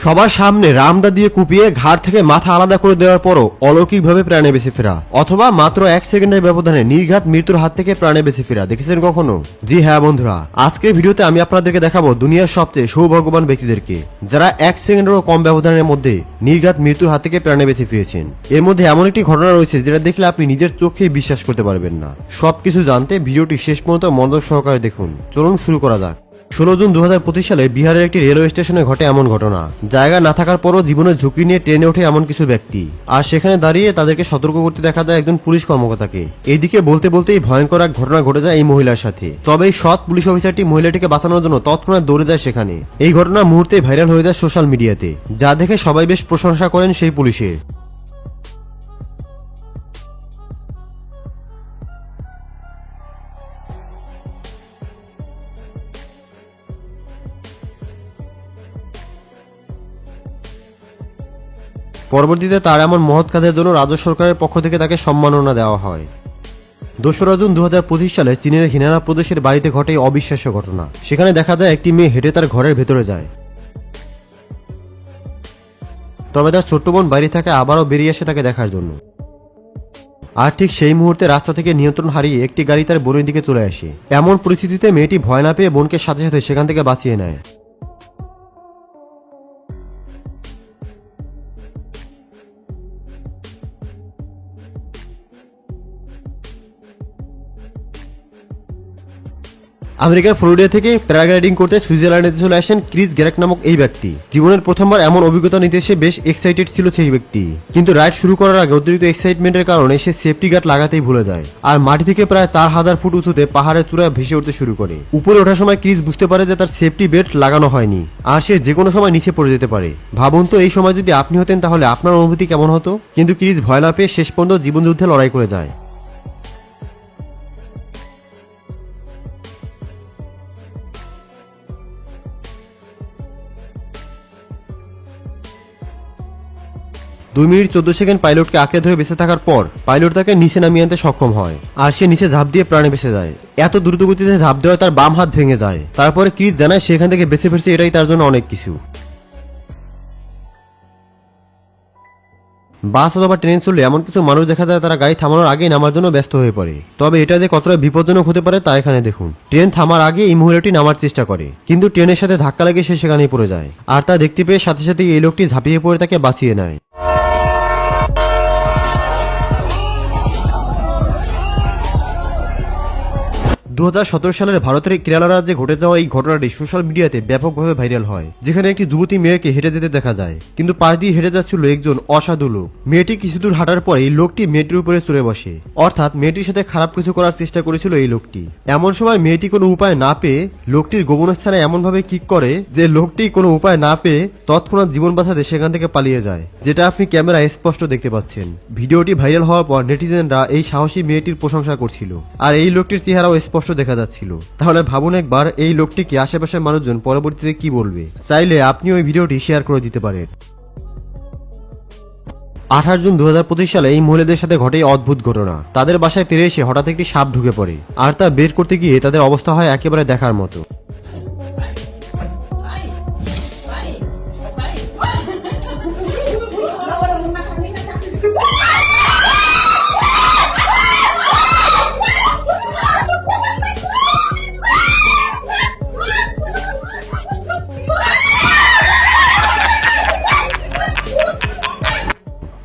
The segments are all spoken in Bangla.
সবার সামনে রামদা দিয়ে কুপিয়ে ঘাড় থেকে মাথা আলাদা করে দেওয়ার পরও অলৌকিকভাবে প্রাণে বেঁচে ফেরা, অথবা মাত্র 1 সেকেন্ডের ব্যবধানে নির্ঘাত মৃত্যুর হাত থেকে প্রাণে বেঁচে ফেরা দেখেছেন কখনো? জি হ্যাঁ বন্ধুরা, আজকের ভিডিওতে আমি আপনাদেরকে দেখাবো দুনিয়ার সবচেয়ে সৌভাগ্যবান ব্যক্তিদেরকে, যারা 1 সেকেন্ডেরও কম ব্যবধানের মধ্যে নির্ঘাত মৃত্যুর হাত থেকে প্রাণে বেঁচে ফিরেছেন। এর মধ্যে এমন একটি ঘটনা রয়েছে যেটা দেখলে আপনি নিজের চোখেই বিশ্বাস করতে পারবেন না। সবকিছু জানতে ভিডিওটি শেষ পর্যন্ত মনোযোগ সহকারে দেখুন। চলুন শুরু করা যাক। 16 জুন 2025 সালে বিহারের একটি রেলওয়ে স্টেশনে ঘটে এমন ঘটনা, জায়গা না থাকার পরও জীবনের ঝুঁকি নিয়ে ট্রেনে ওঠে এমন কিছু ব্যক্তি, আর সেখানে দাঁড়িয়ে তাদেরকে সতর্ক করতে দেখা যায় একজন পুলিশ কর্মকর্তাকে। এইদিকে বলতে বলতেই ভয়ঙ্কর এক ঘটনা ঘটে যায় এই মহিলার সাথে। তবে এই সৎ পুলিশ অফিসারটি মহিলাটিকে বাঁচানোর জন্য তৎক্ষণাৎ দৌড়ে যায় সেখানে। এই ঘটনা মুহূর্তে ভাইরাল হয়ে যায় সোশ্যাল মিডিয়াতে, যা দেখে সবাই বেশ প্রশংসা করেন সেই পুলিশের। পরবর্তীতে তার এমন মহৎ কাজের জন্য রাজ্য সরকারের পক্ষ থেকে তাকে সম্মাননা দেওয়া হয়। 2 জুন 2025 সালে চীনের হিনানা প্রদেশের বাড়িতে ঘটে অবিশ্বাস্য ঘটনা। সেখানে দেখা যায় একটি মেয়ে হেঁটে তার ঘরের ভেতরে যায়, তবে তার ছোট্ট বোন বাইরে থাকে আবারও বেরিয়ে আসে তাকে দেখার জন্য। আর ঠিক সেই মুহূর্তে রাস্তা থেকে নিয়ন্ত্রণ হারিয়ে একটি গাড়ি তার বোনের দিকে চলে আসে। এমন পরিস্থিতিতে মেয়েটি ভয় না পেয়ে বোনকে সাথে সাথে সেখান থেকে বাঁচিয়ে নেয়। আমেরিকার ফ্লোরিডা থেকে প্যারাগ্লাইডিং করতে সুইজারল্যান্ডে চলে আসেন ক্রিস গ্যারেক নামক এই ব্যক্তি। জীবনের প্রথমবার এমন অভিজ্ঞতা নিতে এসে বেশ এক্সাইটেড ছিল সেই ব্যক্তি, কিন্তু রাইড শুরু করার আগে অতিরিক্ত এক্সাইটমেন্টের কারণে সে সেফটি গার্ড লাগাতেই ভুলে যায়, আর মাটি থেকে প্রায় 4000 ফুট উঁচুতে পাহাড়ের চূড়ায় ভেসে উঠতে শুরু করে। উপরে ওঠার সময় ক্রিস বুঝতে পারে যে তার সেফটি বেল্ট লাগানো হয়নি, আর সে যে কোনো সময় নিচে পড়ে যেতে পারে। ভাবুন তো, এই সময় যদি আপনি হতেন তাহলে আপনার অনুভূতি কেমন হতো? কিন্তু ক্রিস ভয় না পেয়ে শেষ পর্যন্ত জীবনযুদ্ধে লড়াই করে যায়। দুই মিনিট 14 সেকেন্ড পাইলটকে আঁকড়ে ধরে বেঁচে থাকার পর পাইলট তাকে নিচে নামিয়ে আনতে সক্ষম হয়, আর সে নিচে ঝাঁপ দিয়ে প্রাণে বেঁচে যায়। এত দ্রুত গতিতে ঝাঁপ দেওয়া তার বাম হাত ভেঙে যায়। তারপরে ক্রিস জানায় সেখান থেকে বেঁচে ফিরছে, এটাই তার জন্য অনেক কিছু। বাস অথবা ট্রেন চললে এমন কিছু মানুষ দেখা যায় তারা গাড়ি থামানোর আগেই নামার জন্য ব্যস্ত হয়ে পড়ে। তবে এটা যে কতটা বিপজ্জনক হতে পারে তা এখানে দেখুন। ট্রেন থামার আগে এই মহিলাটি নামার চেষ্টা করে, কিন্তু ট্রেনের সাথে ধাক্কা লেগে সে সেখানেই পড়ে যায়। আর তা দেখতে পেয়ে সাথে সাথে এই লোকটি ঝাঁপিয়ে পড়ে তাকে বাঁচিয়ে নেয়। 2017 সালের ভারতের কেরালা রাজ্যে ঘটে যাওয়া এই ঘটনাটি সোশ্যাল মিডিয়াতে ব্যাপকভাবে ভাইরাল হয়, যেখানে একটি যুবতী মেয়েকে হেঁটে যেতে দেখা যায়, কিন্তু পাশ দিয়ে হেঁটে যাচ্ছিল একজন অসাধু লোক। মেয়েটি কিছু দূর হাঁটার পর এই লোকটি মেয়েটির উপরে চড়ে বসে, অর্থাৎ মেয়েটির সাথে খারাপ কিছু করার চেষ্টা করেছিল এই লোকটি। এমন সময় মেয়েটি কোনো উপায় না পেয়ে লোকটির গোপন স্থানে এমনভাবে কিক করে যে লোকটি কোনো উপায় না পেয়ে তৎক্ষণাৎ জীবন বাঁচাতে সেখান থেকে পালিয়ে যায়, যেটা আপনি ক্যামেরায় স্পষ্ট দেখতে পাচ্ছেন। ভিডিওটি ভাইরাল হওয়ার পর নেটিজেনরা এই সাহসী মেয়েটির প্রশংসা করছিল, আর এই লোকটির চেহারাও স্পষ্ট দেখা যাচ্ছিল। তাহলে ভাবুন একবার এই লোকটিকে আশেপাশের মানুষজন পরবর্তীতে কি বলবে। চাইলে আপনি ওই ভিডিওটি শেয়ার করে দিতে পারেন। 28 জুন 2025 সালে এই মহিলাদের সাথে ঘটে অদ্ভুত ঘটনা। তাদের বাসায় তেড়ে এসে হঠাৎ একটি সাপ ঢুকে পড়ে, আর তা বের করতে গিয়ে তাদের অবস্থা হয় একেবারে দেখার মতো।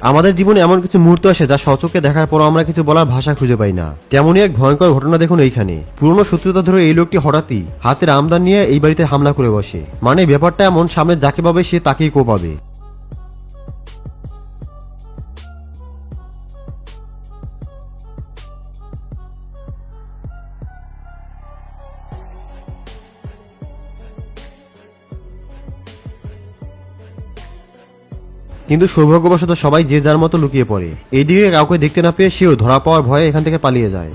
আমাদের জীবনে এমন কিছু মুহূর্ত আসে যা সচক্ষে দেখার পর আমরা কিছু বলার ভাষা খুঁজে পাই না। তেমনই এক ভয়ঙ্কর ঘটনা দেখুন এইখানে। পুরনো শত্রুতা ধরে এই লোকটি হঠাৎই হাতের আমদান নিয়ে এই বাড়িতে হামলা করে বসে। মানে ব্যাপারটা এমন, সামনে যাকে পাবে সে তাকেই কোপাবে। কিন্তু সৌভাগ্যবশত সবাই যে যার মতো লুকিয়ে পড়ে। এইদিকে কাউকে দেখতে না পেয়ে সেও ধরা পাওয়ার ভয়ে এখান থেকে পালিয়ে যায়।